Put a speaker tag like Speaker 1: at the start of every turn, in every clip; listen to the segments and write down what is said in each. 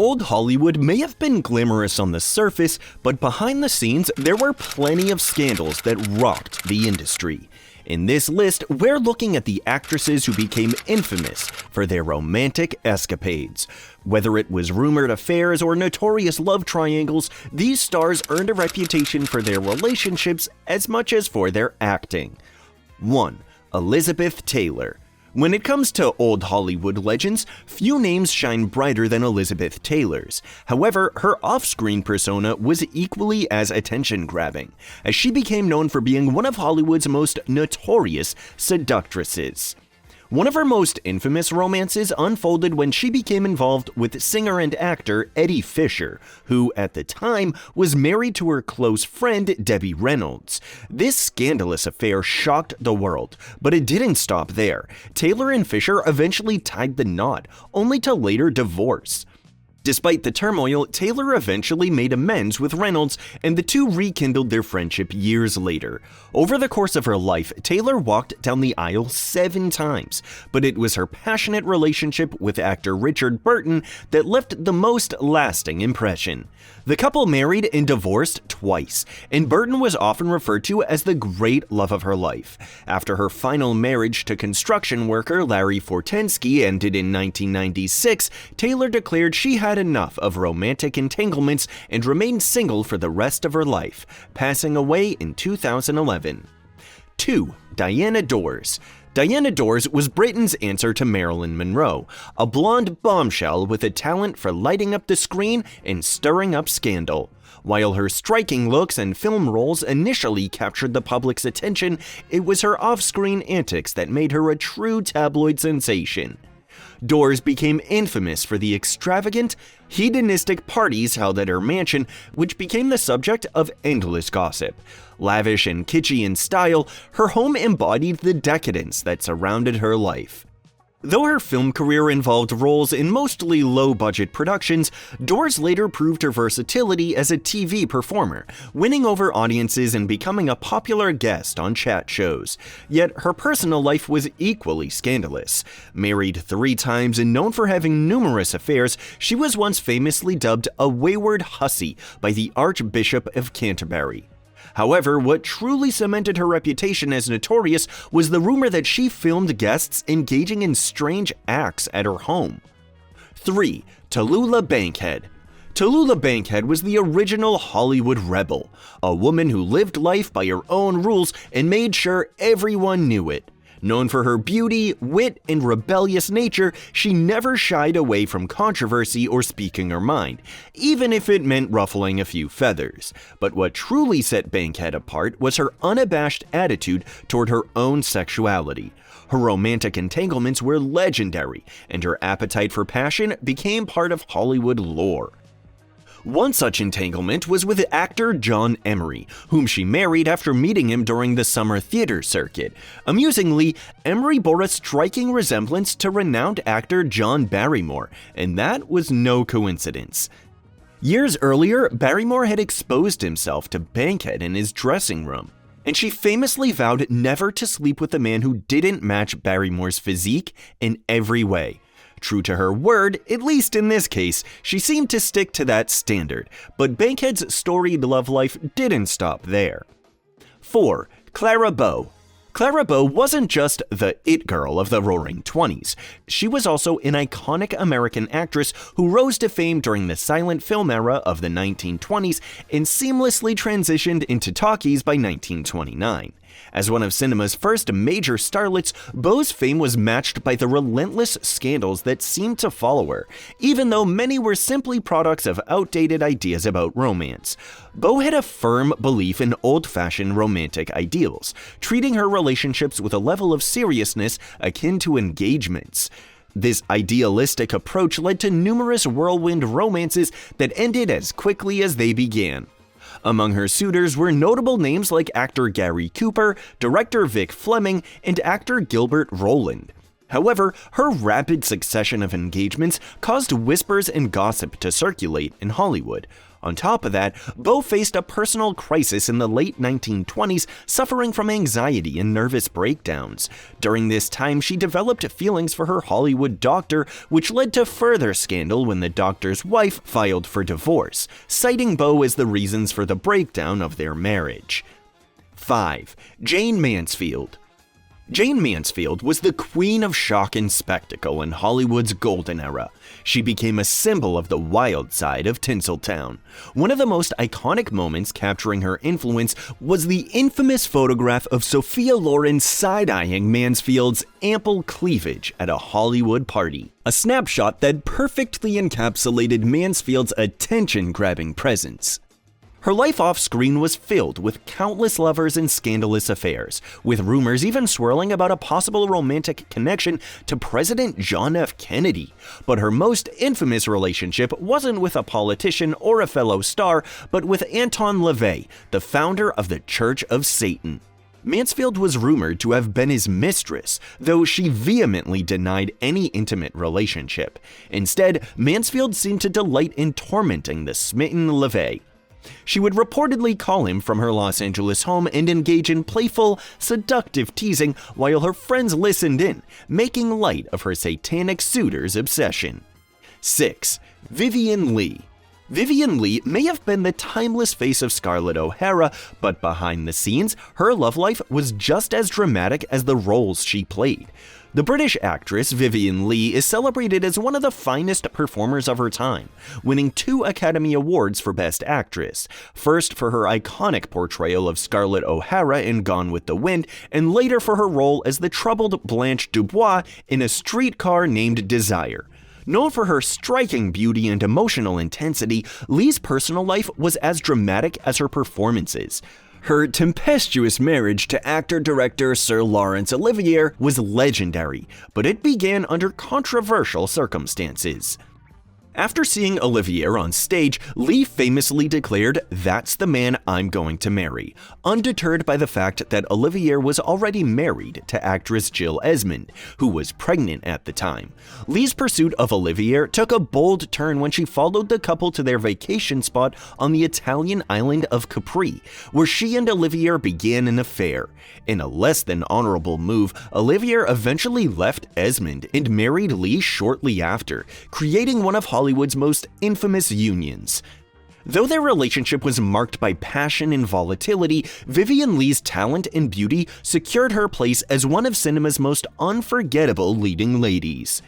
Speaker 1: Old Hollywood may have been glamorous on the surface, but behind the scenes, there were plenty of scandals that rocked the industry. In this list, we're looking at the actresses who became infamous for their romantic escapades. Whether it was rumored affairs or notorious love triangles, these stars earned a reputation for their relationships as much as for their acting. 1. Elizabeth Taylor. When it comes to old Hollywood legends, few names shine brighter than Elizabeth Taylor's. However, her off-screen persona was equally as attention-grabbing, as she became known for being one of Hollywood's most notorious seductresses. One of her most infamous romances unfolded when she became involved with singer and actor Eddie Fisher, who, at the time, was married to her close friend Debbie Reynolds. This scandalous affair shocked the world, but it didn't stop there. Taylor and Fisher eventually tied the knot, only to later divorce. Despite the turmoil, Taylor eventually made amends with Reynolds, and the two rekindled their friendship years later. Over the course of her life, Taylor walked down the aisle 7 times, but it was her passionate relationship with actor Richard Burton that left the most lasting impression. The couple married and divorced twice, and Burton was often referred to as the great love of her life. After her final marriage to construction worker Larry Fortensky ended in 1996, Taylor declared she had enough of romantic entanglements and remained single for the rest of her life, passing away in 2011. 2. Diana Dors. Diana Dors was Britain's answer to Marilyn Monroe, a blonde bombshell with a talent for lighting up the screen and stirring up scandal. While her striking looks and film roles initially captured the public's attention, it was her off-screen antics that made her a true tabloid sensation. Dors became infamous for the extravagant, hedonistic parties held at her mansion, which became the subject of endless gossip. Lavish and kitschy in style, her home embodied the decadence that surrounded her life. Though her film career involved roles in mostly low-budget productions, Dors later proved her versatility as a TV performer, winning over audiences and becoming a popular guest on chat shows. Yet her personal life was equally scandalous. Married 3 times and known for having numerous affairs, she was once famously dubbed a wayward hussy by the Archbishop of Canterbury. However, what truly cemented her reputation as notorious was the rumor that she filmed guests engaging in strange acts at her home. 3. Tallulah Bankhead. Tallulah Bankhead was the original Hollywood rebel, a woman who lived life by her own rules and made sure everyone knew it. Known for her beauty, wit, and rebellious nature, she never shied away from controversy or speaking her mind, even if it meant ruffling a few feathers. But what truly set Bankhead apart was her unabashed attitude toward her own sexuality. Her romantic entanglements were legendary, and her appetite for passion became part of Hollywood lore. One such entanglement was with actor John Emery, whom she married after meeting him during the summer theater circuit. Amusingly, Emery bore a striking resemblance to renowned actor John Barrymore, and that was no coincidence. Years earlier, Barrymore had exposed himself to Bankhead in his dressing room, and she famously vowed never to sleep with a man who didn't match Barrymore's physique in every way. True to her word, at least in this case, she seemed to stick to that standard, but Bankhead's storied love life didn't stop there. 4. Clara Bow. Clara Bow wasn't just the it girl of the Roaring '20s. She was also an iconic American actress who rose to fame during the silent film era of the 1920s and seamlessly transitioned into talkies by 1929. As one of cinema's first major starlets, Bow's fame was matched by the relentless scandals that seemed to follow her, even though many were simply products of outdated ideas about romance. Bow had a firm belief in old-fashioned romantic ideals, treating her relationships with a level of seriousness akin to engagements. This idealistic approach led to numerous whirlwind romances that ended as quickly as they began. Among her suitors were notable names like actor Gary Cooper, director Vic Fleming, and actor Gilbert Roland. However, her rapid succession of engagements caused whispers and gossip to circulate in Hollywood. On top of that, Beau faced a personal crisis in the late 1920s, suffering from anxiety and nervous breakdowns. During this time, she developed feelings for her Hollywood doctor, which led to further scandal when the doctor's wife filed for divorce, citing Beau as the reasons for the breakdown of their marriage. 5. Jane Mansfield. Jane Mansfield was the queen of shock and spectacle in Hollywood's golden era. She became a symbol of the wild side of Tinseltown. One of the most iconic moments capturing her influence was the infamous photograph of Sophia Loren side-eyeing Mansfield's ample cleavage at a Hollywood party. A snapshot that perfectly encapsulated Mansfield's attention-grabbing presence. Her life off-screen was filled with countless lovers and scandalous affairs, with rumors even swirling about a possible romantic connection to President John F. Kennedy. But her most infamous relationship wasn't with a politician or a fellow star, but with Anton LaVey, the founder of the Church of Satan. Mansfield was rumored to have been his mistress, though she vehemently denied any intimate relationship. Instead, Mansfield seemed to delight in tormenting the smitten LaVey. She would reportedly call him from her Los Angeles home and engage in playful, seductive teasing while her friends listened in, making light of her satanic suitor's obsession. 6. Vivien Leigh. Vivien Leigh may have been the timeless face of Scarlett O'Hara, but behind the scenes, her love life was just as dramatic as the roles she played. The British actress Vivien Leigh is celebrated as one of the finest performers of her time, winning 2 Academy Awards for Best Actress, first for her iconic portrayal of Scarlett O'Hara in Gone with the Wind, and later for her role as the troubled Blanche Dubois in A Streetcar Named Desire. Known for her striking beauty and emotional intensity, Leigh's personal life was as dramatic as her performances. Her tempestuous marriage to actor-director Sir Laurence Olivier was legendary, but it began under controversial circumstances. After seeing Olivier on stage, Leigh famously declared, "That's the man I'm going to marry," undeterred by the fact that Olivier was already married to actress Jill Esmond, who was pregnant at the time. Leigh's pursuit of Olivier took a bold turn when she followed the couple to their vacation spot on the Italian island of Capri, where she and Olivier began an affair. In a less than honorable move, Olivier eventually left Esmond and married Leigh shortly after, creating one of Hollywood's most infamous unions. Though their relationship was marked by passion and volatility, Vivien Leigh's talent and beauty secured her place as one of cinema's most unforgettable leading ladies.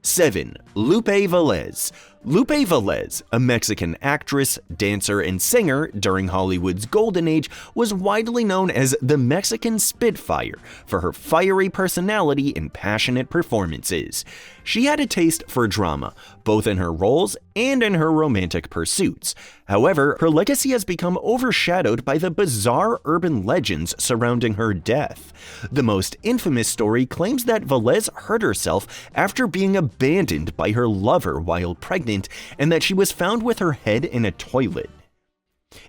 Speaker 1: 7. Lupe Velez. Lupe Velez, a Mexican actress, dancer, and singer during Hollywood's golden age, was widely known as the Mexican Spitfire for her fiery personality and passionate performances. She had a taste for drama, both in her roles and in her romantic pursuits. However, her legacy has become overshadowed by the bizarre urban legends surrounding her death. The most infamous story claims that Velez hurt herself after being abandoned by her lover while pregnant, and that she was found with her head in a toilet.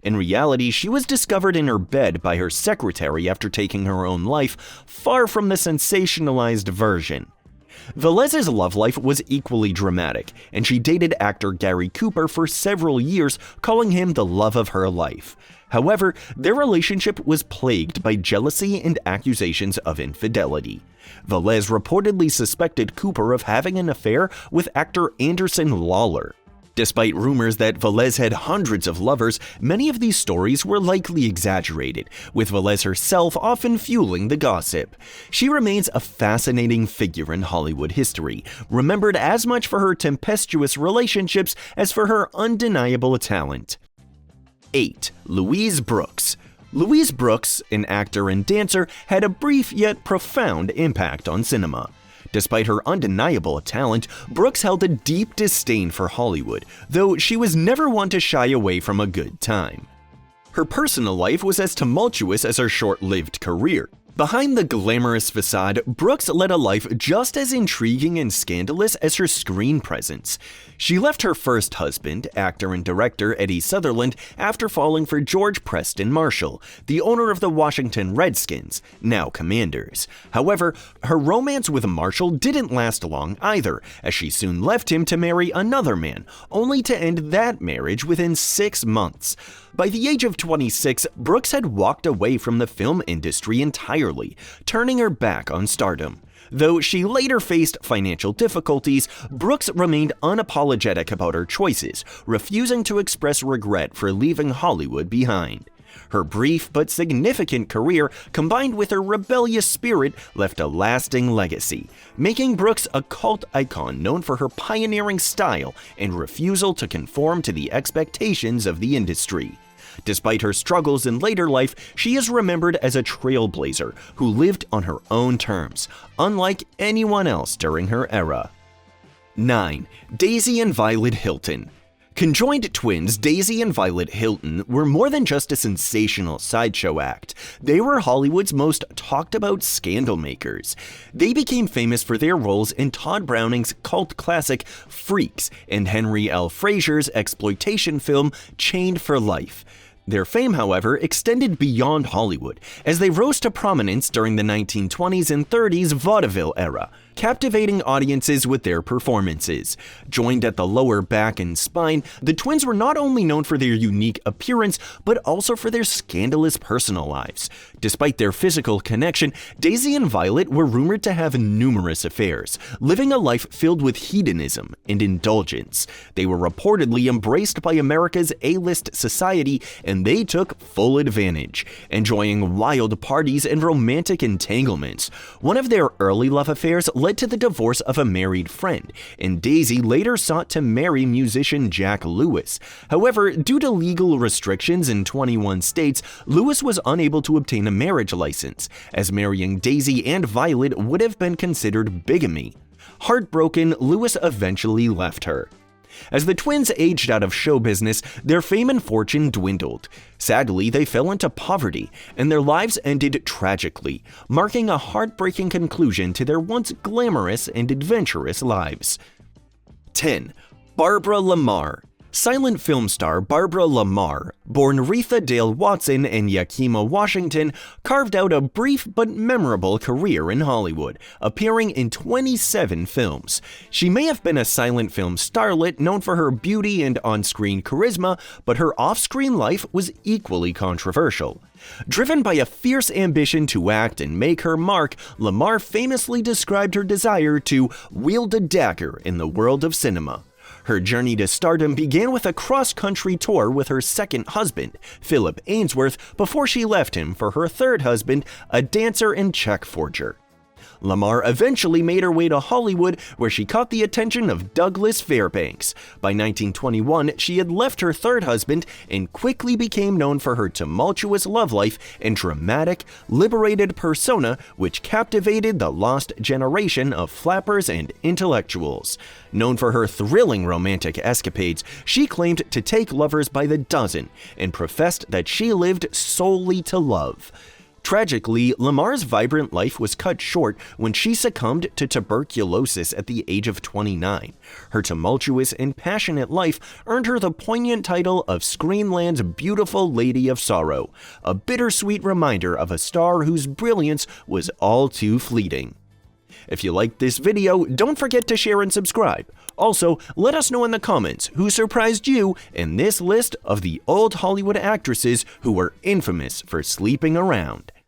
Speaker 1: In reality, she was discovered in her bed by her secretary after taking her own life, far from the sensationalized version. Velez's love life was equally dramatic, and she dated actor Gary Cooper for several years, calling him the love of her life. However, their relationship was plagued by jealousy and accusations of infidelity. Velez reportedly suspected Cooper of having an affair with actor Anderson Lawler. Despite rumors that Velez had hundreds of lovers, many of these stories were likely exaggerated, with Velez herself often fueling the gossip. She remains a fascinating figure in Hollywood history, remembered as much for her tempestuous relationships as for her undeniable talent. 8. Louise Brooks. Louise Brooks, an actor and dancer, had a brief yet profound impact on cinema. Despite her undeniable talent, Brooks held a deep disdain for Hollywood, though she was never one to shy away from a good time. Her personal life was as tumultuous as her short-lived career. Behind the glamorous facade, Brooks led a life just as intriguing and scandalous as her screen presence. She left her first husband, actor and director Eddie Sutherland, after falling for George Preston Marshall, the owner of the Washington Redskins, now Commanders. However, her romance with Marshall didn't last long either, as she soon left him to marry another man, only to end that marriage within 6 months. By the age of 26, Brooks had walked away from the film industry entirely, turning her back on stardom. Though she later faced financial difficulties, Brooks remained unapologetic about her choices, refusing to express regret for leaving Hollywood behind. Her brief but significant career, combined with her rebellious spirit, left a lasting legacy, making Brooks a cult icon known for her pioneering style and refusal to conform to the expectations of the industry. Despite her struggles in later life, she is remembered as a trailblazer who lived on her own terms, unlike anyone else during her era. 9. Daisy and Violet Hilton. Conjoined twins Daisy and Violet Hilton were more than just a sensational sideshow act. They were Hollywood's most talked-about scandal makers. They became famous for their roles in Todd Browning's cult classic Freaks and Henry L. Fraser's exploitation film Chained for Life. Their fame, however, extended beyond Hollywood, as they rose to prominence during the 1920s and 30s vaudeville era, captivating audiences with their performances. Joined at the lower back and spine, the twins were not only known for their unique appearance, but also for their scandalous personal lives. Despite their physical connection, Daisy and Violet were rumored to have numerous affairs, living a life filled with hedonism and indulgence. They were reportedly embraced by America's A-list society, and they took full advantage, enjoying wild parties and romantic entanglements. One of their early love affairs led to the divorce of a married friend, and Daisy later sought to marry musician Jack Lewis. However, due to legal restrictions in 21 states, Lewis was unable to obtain a marriage license, as marrying Daisy and Violet would have been considered bigamy. Heartbroken, Lewis eventually left her. As the twins aged out of show business, their fame and fortune dwindled. Sadly, they fell into poverty, and their lives ended tragically, marking a heartbreaking conclusion to their once glamorous and adventurous lives. 10. Barbara Lamar. Silent film star Barbara Lamar, born Retha Dale Watson in Yakima, Washington, carved out a brief but memorable career in Hollywood, appearing in 27 films. She may have been a silent film starlet known for her beauty and on-screen charisma, but her off-screen life was equally controversial. Driven by a fierce ambition to act and make her mark, Lamar famously described her desire to wield a dagger in the world of cinema. Her journey to stardom began with a cross-country tour with her second husband, Philip Ainsworth, before she left him for her third husband, a dancer and check forger. Lamar eventually made her way to Hollywood, where she caught the attention of Douglas Fairbanks. By 1921, she had left her third husband and quickly became known for her tumultuous love life and dramatic, liberated persona, which captivated the lost generation of flappers and intellectuals. Known for her thrilling romantic escapades, she claimed to take lovers by the dozen and professed that she lived solely to love. Tragically, Lamar's vibrant life was cut short when she succumbed to tuberculosis at the age of 29. Her tumultuous and passionate life earned her the poignant title of Screenland's Beautiful Lady of Sorrow, a bittersweet reminder of a star whose brilliance was all too fleeting. If you liked this video, don't forget to share and subscribe. Also, let us know in the comments who surprised you in this list of the old Hollywood actresses who were infamous for sleeping around.